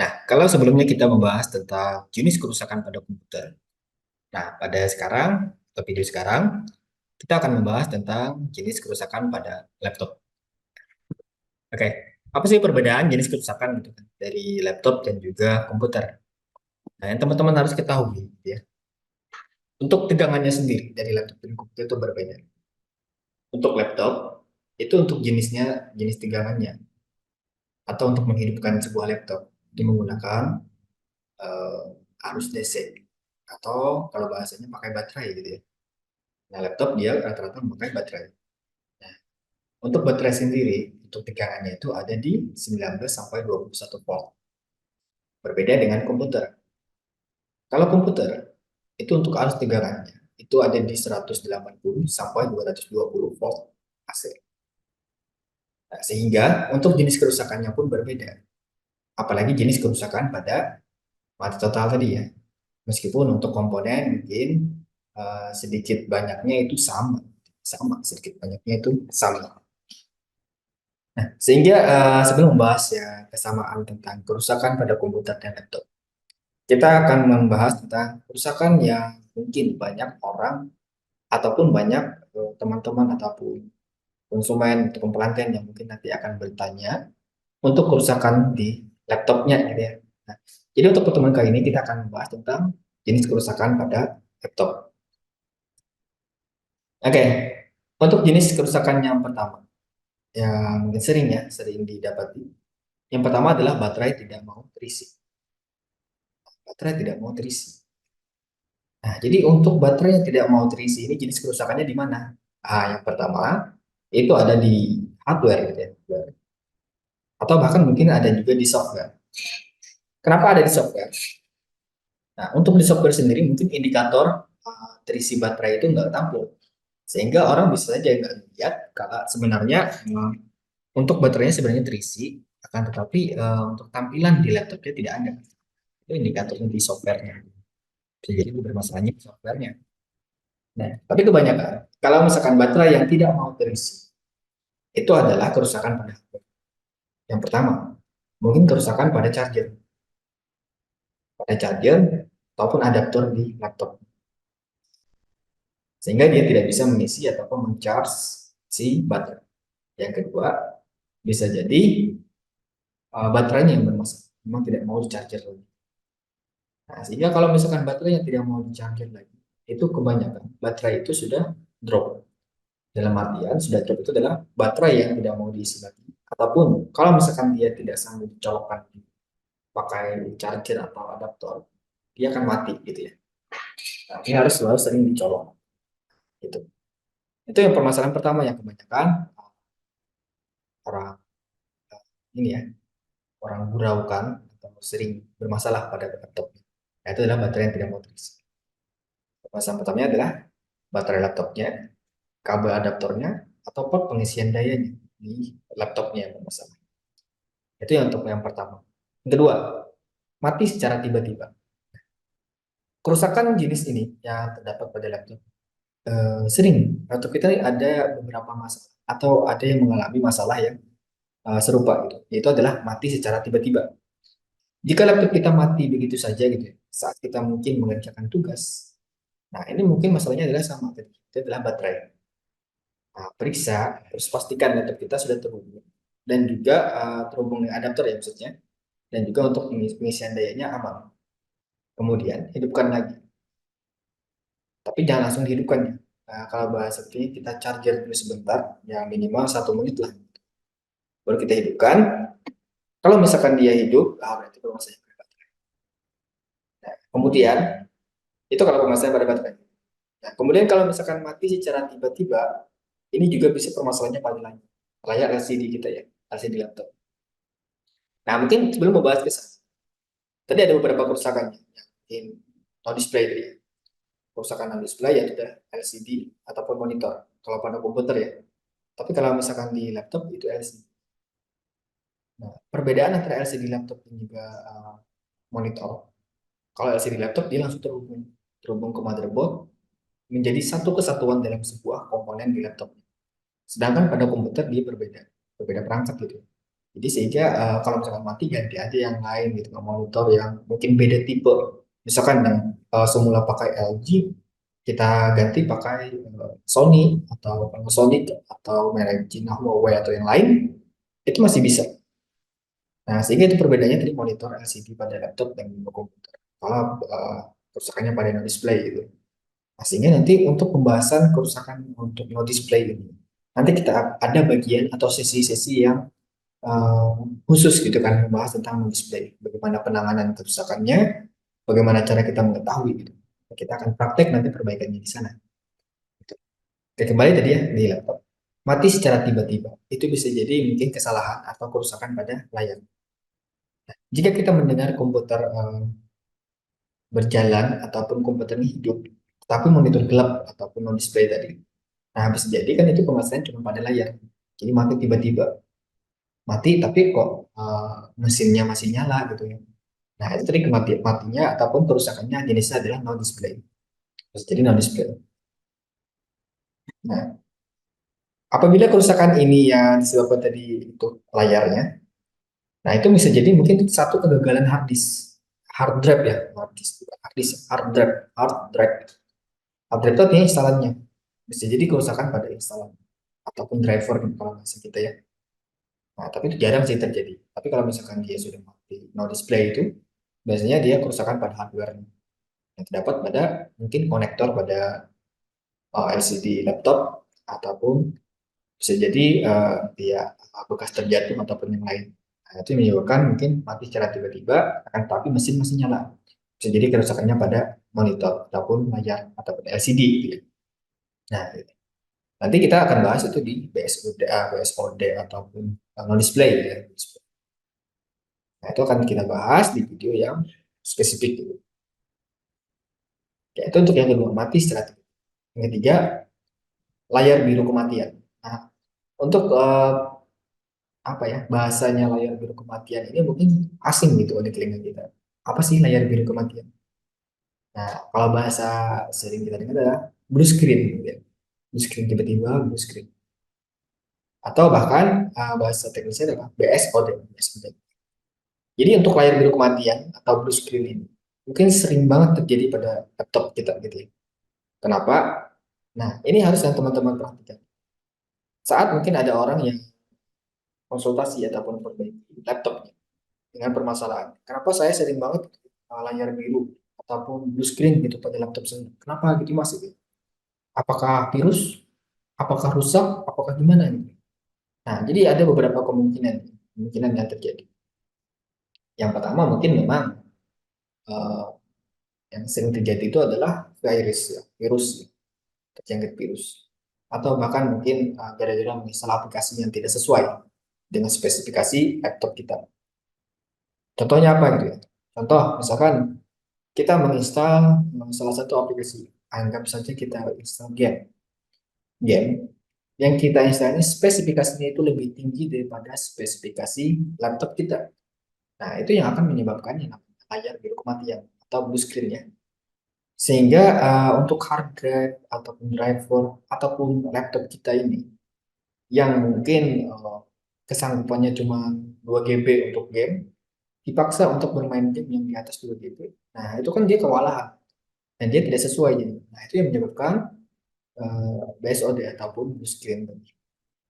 Nah, kalau sebelumnya kita membahas tentang jenis kerusakan pada komputer. Nah, pada sekarang, atau video sekarang, kita akan membahas tentang jenis kerusakan pada laptop. Oke, apa sih perbedaan jenis kerusakan gitu kan, dari laptop dan juga komputer? Nah, yang teman-teman harus ketahui, gitu ya. Untuk tegangannya sendiri dari laptop dan komputer itu berbeda. Untuk laptop, itu untuk jenis tegangannya, atau untuk menghidupkan sebuah laptop, itu menggunakan arus DC, atau kalau bahasanya pakai baterai gitu ya. Nah, laptop dia rata-rata memakai baterai. Nah, untuk baterai sendiri, untuk tegangannya itu ada di 19 sampai 21 volt. Berbeda dengan komputer. Kalau komputer, itu untuk arus tegangannya, itu ada di 180 sampai 220 volt AC. Nah, sehingga untuk jenis kerusakannya pun berbeda. Apalagi jenis kerusakan pada mati total tadi ya. Meskipun untuk komponen mungkin sedikit banyaknya itu sama. Sama, sedikit banyaknya itu sama. Sehingga sebelum membahas ya kesamaan tentang kerusakan pada komputer dan laptop, kita akan membahas tentang kerusakan yang mungkin banyak orang ataupun banyak teman-teman ataupun konsumen ataupun pelanggan yang mungkin nanti akan bertanya untuk kerusakan di laptopnya gitu ya. Nah, jadi untuk pertemuan kali ini kita akan membahas tentang jenis kerusakan pada laptop. Oke, untuk jenis kerusakan yang pertama yang mungkin sering didapati. Yang pertama adalah baterai tidak mau terisi. Baterai tidak mau terisi. Nah, jadi untuk baterai yang tidak mau terisi ini jenis kerusakannya di mana? Ah, yang pertama itu ada di hardware gitu ya. Atau bahkan mungkin ada juga di software. Kenapa ada di software? Nah, untuk di software sendiri mungkin indikator terisi baterai itu nggak tampil. Sehingga orang bisa saja nggak lihat kalau sebenarnya untuk baterainya sebenarnya terisi, akan tetapi untuk tampilan di laptopnya tidak ada. Itu indikatornya di softwarenya. Bisa jadi itu bermasalahnya di softwarenya. Nah, tapi kebanyakan kalau misalkan baterai yang tidak mau terisi, itu adalah kerusakan pada hardware. Yang pertama, mungkin kerusakan pada charger ataupun adaptor di laptop, sehingga dia tidak bisa mengisi ataupun mencharge si baterai. Yang kedua, bisa jadi baterainya yang bermasalah, memang tidak mau di charger lagi. Nah, sehingga kalau misalkan baterai yang tidak mau di charger lagi, itu kebanyakan baterai itu sudah drop. Dalam artian sudah drop itu adalah baterai yang tidak mau diisi lagi. Ataupun kalau misalkan dia tidak sanggup dicolokkan pakai charger atau adaptor, dia akan mati gitu ya. Nah, ini harus selalu sering dicolok gitu. Itu yang permasalahan pertama yang kebanyakan orang ini ya, orang guraukan atau sering bermasalah pada laptop. Nah, itu adalah baterai yang tidak mau terisi. Permasalahan pertamanya adalah baterai laptopnya, kabel adaptornya, atau port pengisian dayanya di laptopnya yang bermasalah. Itu yang untuk yang pertama. Yang kedua, mati secara tiba-tiba. Kerusakan jenis ini yang terdapat pada laptop sering laptop kita ada beberapa masalah atau ada yang mengalami masalah yang serupa gitu, yaitu adalah mati secara tiba-tiba. Jika laptop kita mati begitu saja gitu ya, saat kita mungkin mengerjakan tugas, nah ini mungkin masalahnya adalah sama tadi, itu adalah baterai. Nah, periksa, terus pastikan laptop kita sudah terhubung dan juga terhubung dengan adaptor ya maksudnya, dan juga untuk pengisian dayanya aman. Kemudian hidupkan lagi, tapi jangan langsung dihidupkan ya. Nah, kalau bahasa ini kita charger dulu sebentar, ya minimal 1 menit lah. Baru kita hidupkan. Kalau misalkan dia hidup, berarti permasalahannya pada baterai. Nah, kemudian itu kalau permasalahan pada baterai. Nah, kemudian kalau misalkan mati secara tiba-tiba, ini juga bisa permasalahannya pada layar LCD kita ya, LCD laptop. Nah, mungkin sebelum membahas ke sana, tadi ada beberapa kerusakan yang non display tadi ya. Kerusakan non display ya sudah LCD ataupun monitor. Kalau pada komputer ya. Tapi kalau misalkan di laptop itu LCD. Nah, perbedaan antara LCD laptop dan juga monitor. Kalau LCD laptop dia langsung terhubung ke motherboard menjadi satu kesatuan dalam sebuah komponen di laptop. Sedangkan pada komputer dia berbeda perangkat gitu. Jadi sehingga kalau misalkan mati ganti aja yang lain gitu, monitor yang mungkin beda tipe. Misalkan yang semula pakai LG, kita ganti pakai Sony atau Panasonic atau merek Cina Huawei atau yang lain, itu masih bisa. Nah, sehingga itu perbedaannya dari monitor LCD pada laptop dan komputer. Kalau kerusakannya pada no display gitu. Nah, sehingga nanti untuk pembahasan kerusakan untuk no display ini, nanti kita ada bagian atau sesi-sesi yang uh, khusus gitu kan, membahas tentang no display, bagaimana penanganan kerusakannya, bagaimana cara kita mengetahui gitu. Kita akan praktek nanti perbaikannya di sana. Gitu. Oke, kembali tadi ya di laptop. Mati secara tiba-tiba, itu bisa jadi mungkin kesalahan atau kerusakan pada layar. Jika kita mendengar komputer berjalan ataupun komputernya hidup, tapi monitor gelap ataupun non display tadi. Nah, bisa jadi kan itu permasalahan cuma pada layar. Jadi mati tiba-tiba. Mati tapi kok mesinnya masih nyala gitu ya. Nah, itu tadi matinya ataupun kerusakannya jenisnya adalah non display. Bisa jadi non display. Nah, apabila kerusakan ini yang disebabkan tadi itu layarnya, nah itu bisa jadi mungkin satu kegagalan hard disk, hard drive ya, hard disk, bukan hard disk, hard drive, hard drive. Hard drive itu artinya instalannya. Bisa jadi kerusakan pada instalan ataupun driver gitu kalau bahasa kita ya. Nah, tapi itu jarang sih terjadi. Tapi kalau misalkan dia sudah mati no display itu, biasanya dia kerusakan pada hardware yang terdapat pada mungkin konektor pada LCD laptop ataupun bisa jadi dia bekas terjatuh ataupun yang lain. Nah, itu menyebabkan mungkin mati secara tiba-tiba, akan tapi mesin masih nyala. Bisa jadi kerusakannya pada monitor ataupun layar ataupun LCD gitu ya. Nah, gitu. Nanti kita akan bahas itu di BSOD, BSOD ataupun non display ya. Nah, itu akan kita bahas di video yang spesifik gitu. Ya, itu untuk yang kedua, mati secara tiba. Yang ketiga, layar biru kematian. Nah, untuk apa ya bahasanya layar biru kematian ini mungkin asing gitu di telinga kita. Apa sih layar biru kematian? Nah, kalau bahasa sering kita dengar adalah blue screen, gitu ya. Blue screen tiba-tiba blue screen. Atau bahkan bahasa teknisnya adalah BSOD. BSOD. Jadi untuk layar biru kematian atau blue screen ini mungkin sering banget terjadi pada laptop kita gitu ya. Kenapa? Nah, ini harus yang teman-teman perhatikan. Saat mungkin ada orang yang konsultasi ataupun perbaiki laptopnya dengan permasalahan. Kenapa saya sering banget layar biru ataupun blue screen gitu pada laptop saya? Kenapa gitu mas? Gitu. Apakah virus? Apakah rusak? Apakah gimana? Gitu. Nah, jadi ada beberapa kemungkinan yang terjadi. Yang pertama mungkin memang uh, yang sering terjadi itu adalah virus, ya, terjangkit virus. Atau bahkan mungkin gara-gara menginstal aplikasi yang tidak sesuai dengan spesifikasi laptop kita. Contohnya apa gitu ya? Contoh, misalkan kita menginstal salah satu aplikasi, anggap saja kita install game yang kita install ini spesifikasinya itu lebih tinggi daripada spesifikasi laptop kita. Nah, itu yang akan menyebabkan yang namanya layar biru kematian atau blue screen ya. Sehingga untuk hard drive ataupun driver ataupun laptop kita ini yang mungkin kesanggupannya cuma 2 GB untuk game, dipaksa untuk bermain game yang di atas 2 GB. Nah, itu kan dia kewalahan dan dia tidak sesuai jadi. Nah, itu yang menyebabkan BSOD ataupun blue screen.